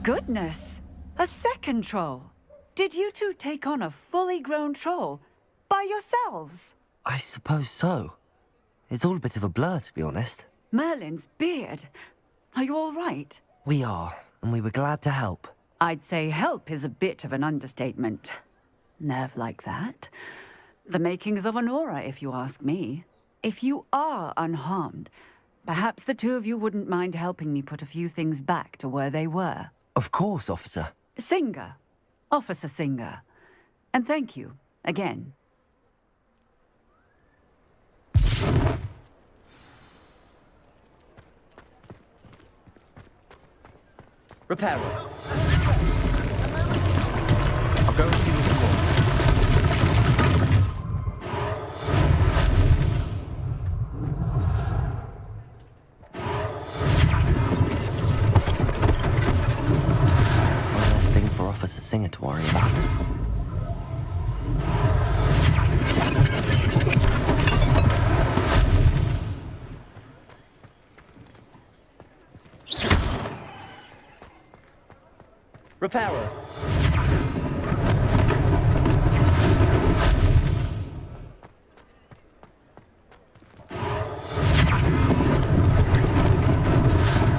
Goodness! A second troll! Did you two take on a fully grown troll by yourselves? I suppose so. It's all a bit of a blur, to be honest. Merlin's beard. Are you all right? We are, and we were glad to help. I'd say help is a bit of an understatement. Nerve like that. The makings of an aura, if you ask me. If you are unharmed, perhaps the two of you wouldn't mind helping me put a few things back to where they were. Of course, officer. Singer. Officer Singer. And thank you, again. Repairer. I'll go and see what you want. One less thing for Officer Singer to worry about. Repairer.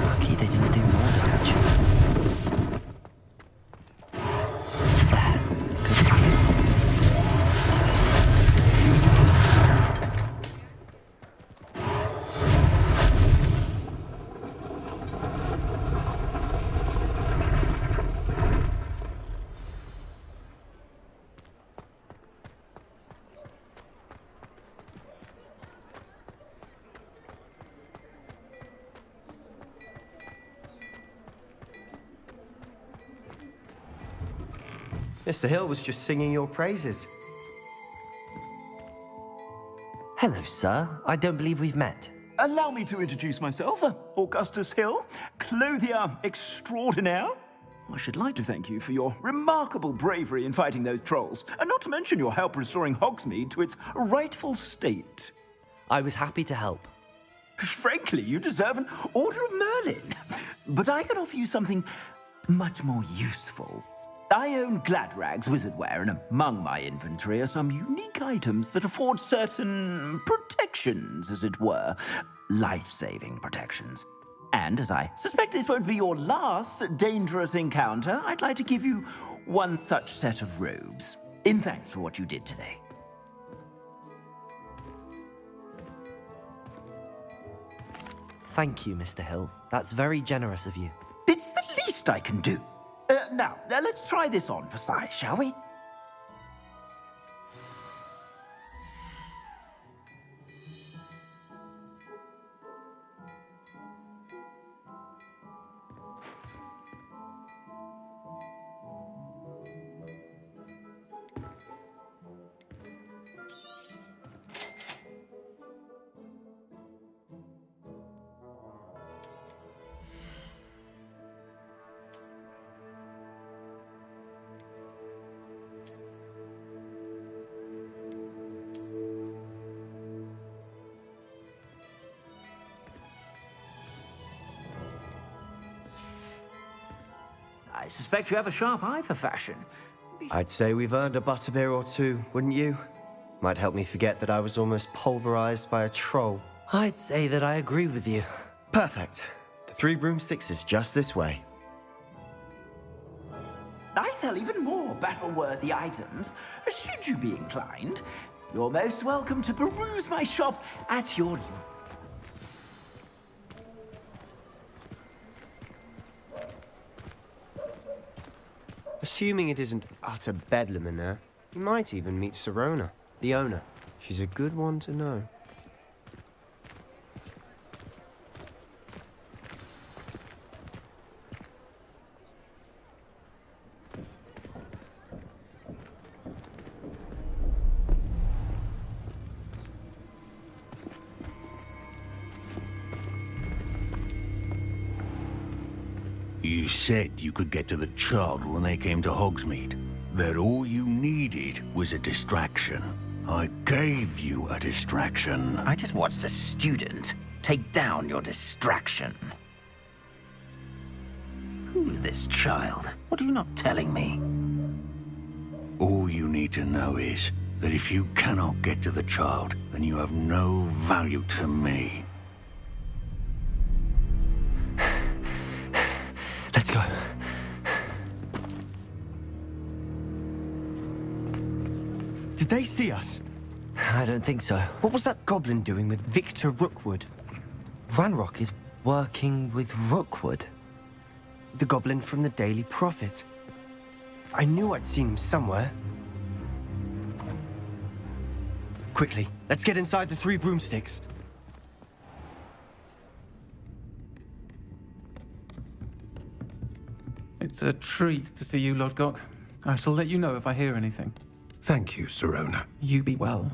Lucky they didn't do more damage. There. Good as new. Mr. Hill was just singing your praises. Hello, sir. I don't believe we've met. Allow me to introduce myself, Augustus Hill, clothier extraordinaire. I should like to thank you for your remarkable bravery in fighting those trolls, and not to mention your help restoring Hogsmeade to its rightful state. I was happy to help. Frankly, you deserve an Order of Merlin. But I can offer you something much more useful. I own Gladrag's wizardware, and among my inventory are some unique items that afford certain protections, as it were. Life-saving protections. And as I suspect this won't be your last dangerous encounter, I'd like to give you one such set of robes, in thanks for what you did today. Thank you, Mr. Hill. That's very generous of you. It's the least I can do. Now, let's try this on for size, shall we? I suspect you have a sharp eye for fashion. I'd say we've earned a butterbeer or two, wouldn't you? Might help me forget that I was almost pulverized by a troll. I'd say that I agree with you. Perfect. The 3 broomsticks is just this way. I sell even more battle-worthy items. Should you be inclined, you're most welcome to peruse my shop at your leisure. Assuming it isn't utter bedlam in there, you might even meet Serona, the owner. She's a good one to know. You said you could get to the child when they came to Hogsmeade. That all you needed was a distraction. I gave you a distraction. I just watched a student take down your distraction. Who's this child? What are you not telling me? All you need to know is that if you cannot get to the child, then you have no value to me. Let's go. Did they see us? I don't think so. What was that goblin doing with Victor Rookwood? Ranrock is working with Rookwood. The goblin from the Daily Prophet. I knew I'd seen him somewhere. Quickly, let's get inside the 3 broomsticks. It's a treat to see you, Lodgok. I shall let you know if I hear anything. Thank you, Sirona. You be well.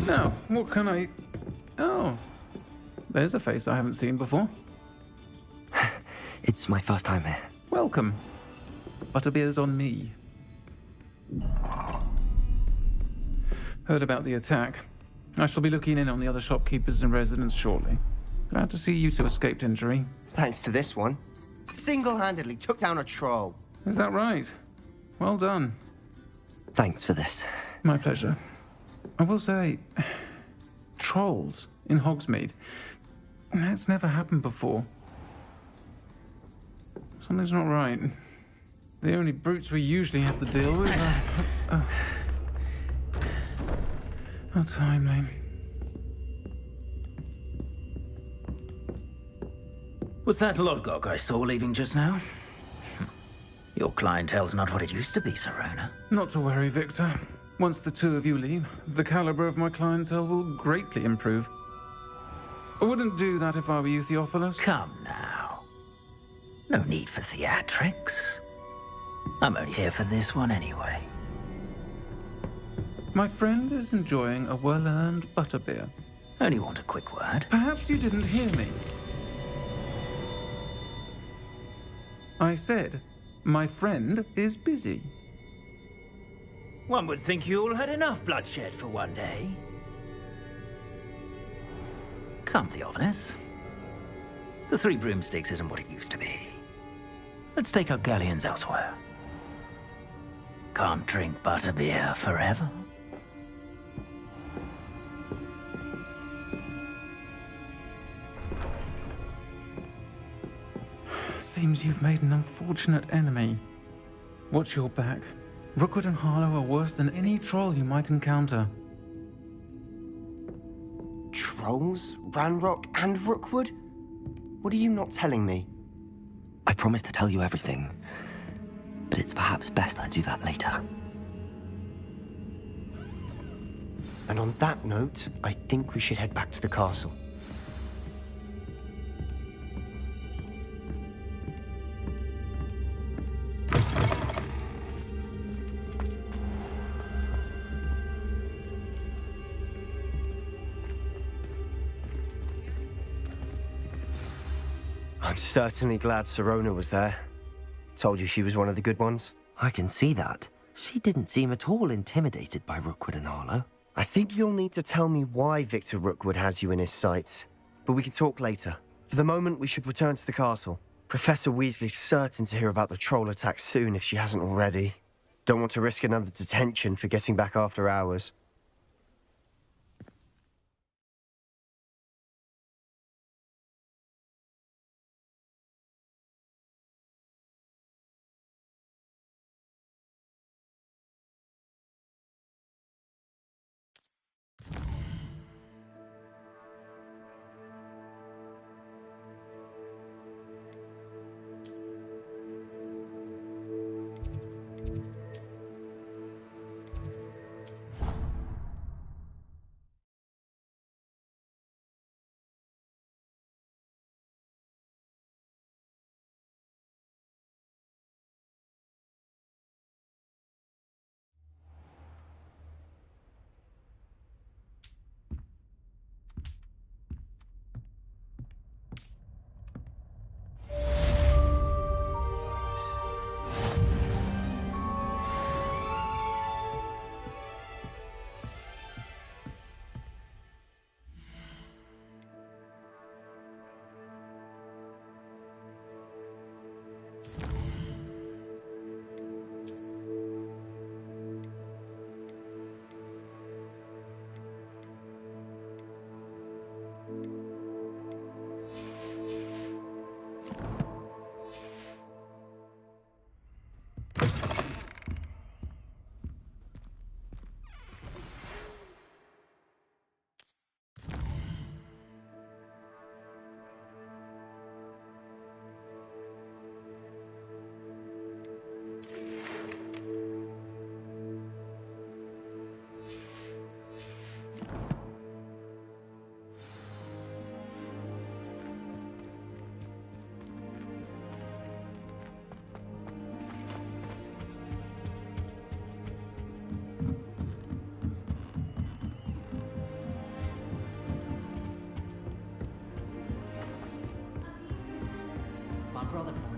Now, what can I... Oh, there's a face I haven't seen before. It's my first time here. Welcome. Butterbeer's on me. Heard about the attack. I shall be looking in on the other shopkeepers and residents shortly. Glad to see you two escaped injury. Thanks to this one. Single-handedly took down a troll. Is that right? Well done. Thanks for this. My pleasure. I will say, trolls in Hogsmeade. That's never happened before. Something's not right. The only brutes we usually have to deal with are... How timely. Was that Lodgok I saw leaving just now? Your clientele's not what it used to be, Sirona. Not to worry, Victor. Once the two of you leave, the caliber of my clientele will greatly improve. I wouldn't do that if I were you, Theophilus. Come now. No need for theatrics. I'm only here for this one anyway. My friend is enjoying a well-earned butterbeer. Only want a quick word. Perhaps you didn't hear me. I said, my friend is busy. One would think you all had enough bloodshed for one day. Come, Theophilus. The 3 broomsticks isn't what it used to be. Let's take our galleons elsewhere. Can't drink butterbeer forever. Seems you've made an unfortunate enemy. Watch your back. Rookwood and Harlow are worse than any troll you might encounter. Trolls? Ranrock and Rookwood? What are you not telling me? I promised to tell you everything, but it's perhaps best I do that later. And on that note, I think we should head back to the castle. I'm certainly glad Sirona was there. Told you she was one of the good ones. I can see that. She didn't seem at all intimidated by Rookwood and Harlow. I think you'll need to tell me why Victor Rookwood has you in his sights. But we can talk later. For the moment, we should return to the castle. Professor Weasley's certain to hear about the troll attack soon if she hasn't already. Don't want to risk another detention for getting back after hours.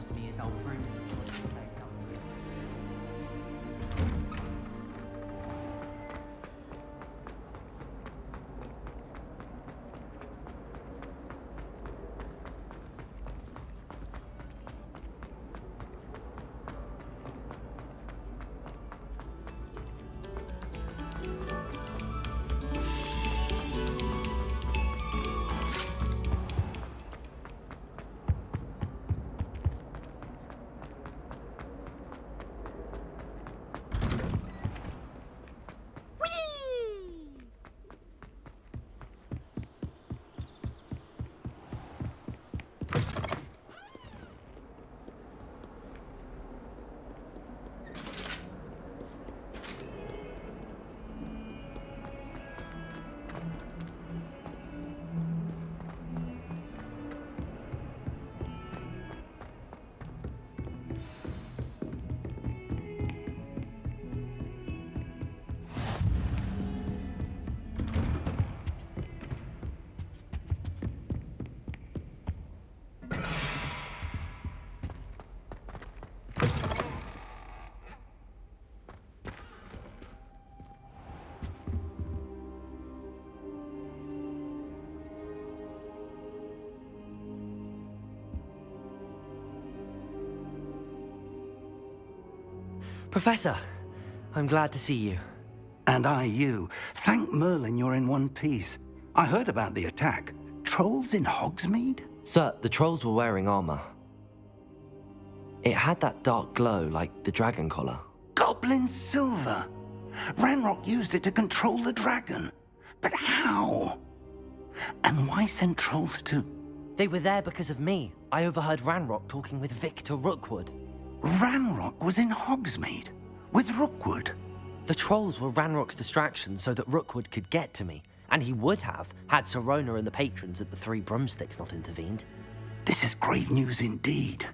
to me his old bruises when he played company. Professor, I'm glad to see you. And I you. Thank Merlin you're in one piece. I heard about the attack. Trolls in Hogsmeade? Sir, the trolls were wearing armor. It had that dark glow like the dragon collar. Goblin silver! Ranrock used it to control the dragon. But how? And why send trolls to... They were there because of me. I overheard Ranrock talking with Victor Rookwood. Ranrock was in Hogsmeade? With Rookwood? The trolls were Ranrock's distraction so that Rookwood could get to me. And he would have, had Sirona and the patrons at the Three Broomsticks not intervened. This is grave news indeed.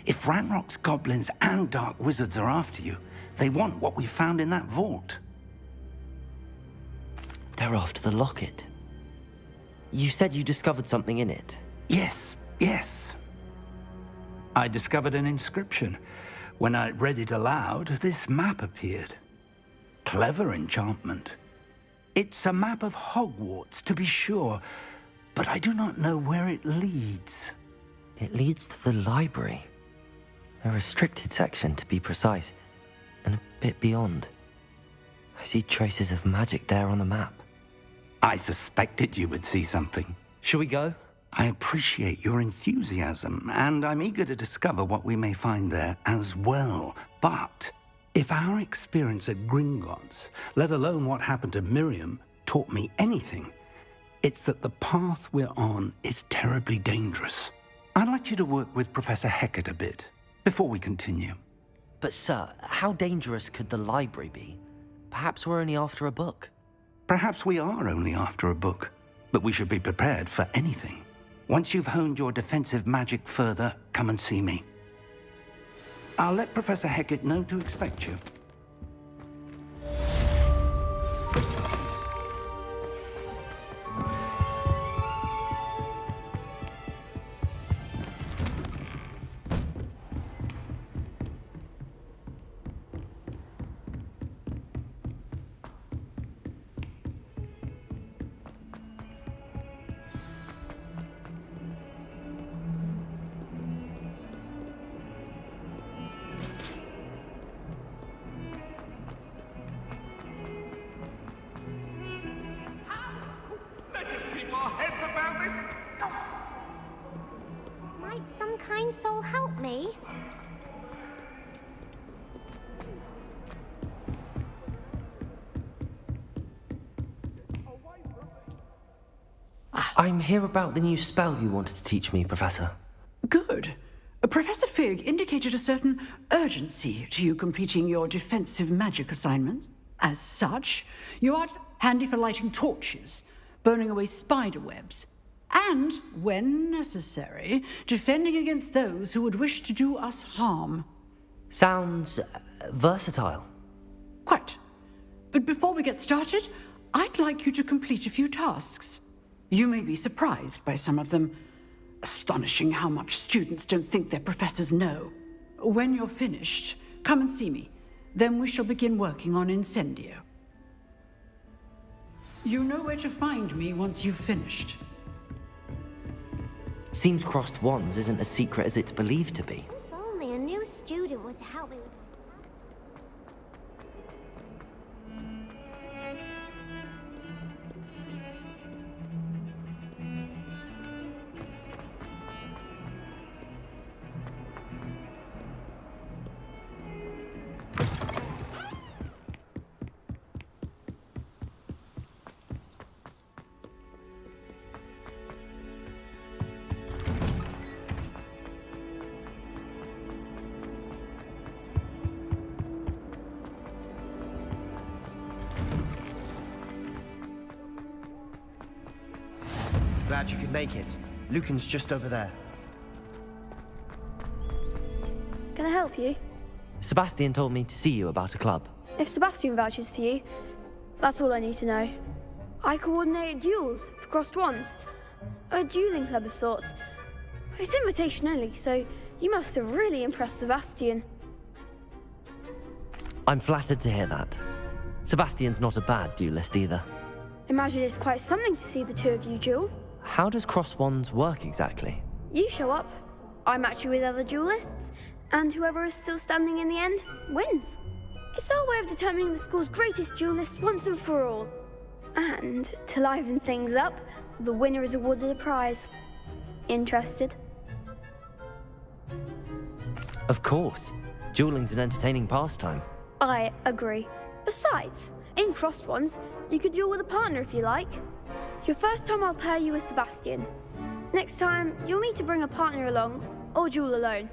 If Ranrock's goblins and dark wizards are after you, they want what we found in that vault. They're after the locket. You said you discovered something in it. Yes. I discovered an inscription. When I read it aloud, this map appeared. Clever enchantment. It's a map of Hogwarts, to be sure, but I do not know where it leads. It leads to the library. A restricted section, to be precise, and a bit beyond. I see traces of magic there on the map. I suspected you would see something. Shall we go? I appreciate your enthusiasm, and I'm eager to discover what we may find there as well. But if our experience at Gringotts, let alone what happened to Miriam, taught me anything, it's that the path we're on is terribly dangerous. I'd like you to work with Professor Hecat a bit before we continue. But sir, how dangerous could the library be? Perhaps we're only after a book. Perhaps we are only after a book, but we should be prepared for anything. Once you've honed your defensive magic further, come and see me. I'll let Professor Hecat know to expect you. Let us keep our heads about this. Might some kind soul help me? I'm here about the new spell you wanted to teach me, Professor. Good. Professor Fig indicated a certain urgency to you completing your defensive magic assignments. As such, you are handy for lighting torches, burning away spider webs, and, when necessary, defending against those who would wish to do us harm. Sounds versatile. Quite. But before we get started, I'd like you to complete a few tasks. You may be surprised by some of them. Astonishing how much students don't think their professors know. When you're finished, come and see me. Then we shall begin working on Incendio. You know where to find me once you've finished. Seems crossed wands isn't as secret as it's believed to be. If only a new student were to help me with Glad you could make it. Lucan's just over there. Can I help you? Sebastian told me to see you about a club. If Sebastian vouches for you, that's all I need to know. I coordinate duels for crossed wands. A dueling club of sorts. It's invitation only, so you must have really impressed Sebastian. I'm flattered to hear that. Sebastian's not a bad duelist either. Imagine it's quite something to see the two of you duel. How does crossed wands work exactly? You show up, I match you with other duelists, and whoever is still standing in the end wins. It's our way of determining the school's greatest duelist once and for all. And to liven things up, the winner is awarded a prize. Interested? Of course. Dueling's an entertaining pastime. I agree. Besides, in crossed ones, you could duel with a partner if you like. Your first time I'll pair you with Sebastian. Next time, you'll need to bring a partner along, or duel alone.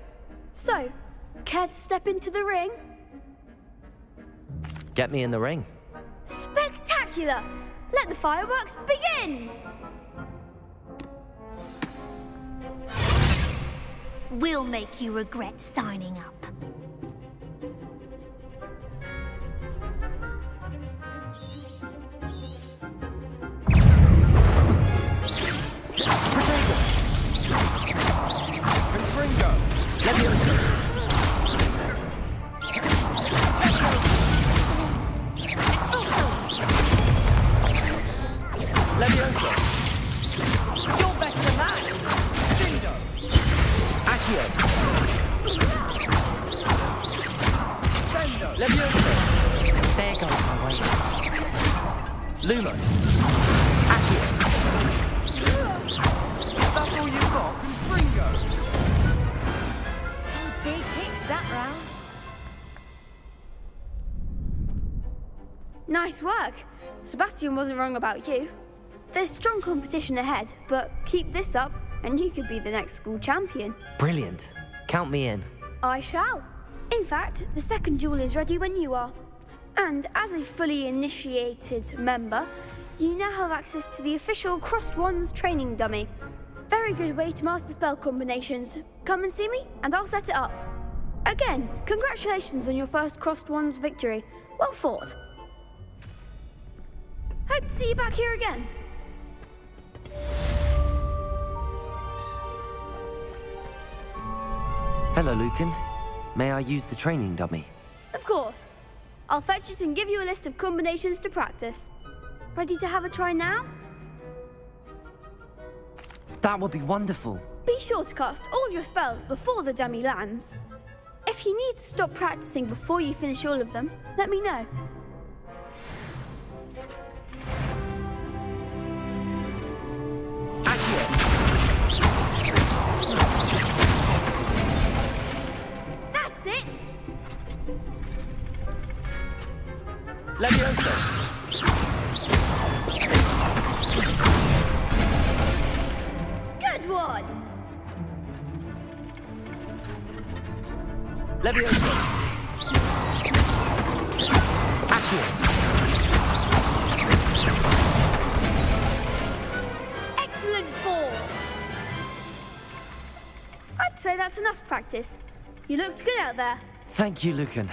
So, care to step into the ring? Get me in the ring. Spectacular! Let the fireworks begin! We'll make you regret signing up. Nice work. Sebastian wasn't wrong about you. There's strong competition ahead, but keep this up and you could be the next school champion. Brilliant. Count me in. I shall. In fact, the second duel is ready when you are. And as a fully initiated member, you now have access to the official Crossed Wands training dummy. Very good way to master spell combinations. Come and see me, and I'll set it up. Again, congratulations on your first Crossed Wands victory. Well fought. Hope to see you back here again. Hello, Lucan. May I use the training dummy? Of course. I'll fetch it and give you a list of combinations to practice. Ready to have a try now? That would be wonderful. Be sure to cast all your spells before the dummy lands. If you need to stop practicing before you finish all of them, let me know. That's it! Leviosa! Good one! Leviosa! Accio! Excellent form! I'd say that's enough practice. You looked good out there. Thank you, Lucan.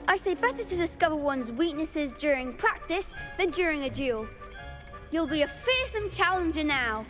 I say better to discover one's weaknesses during practice than during a duel. You'll be a fearsome challenger now.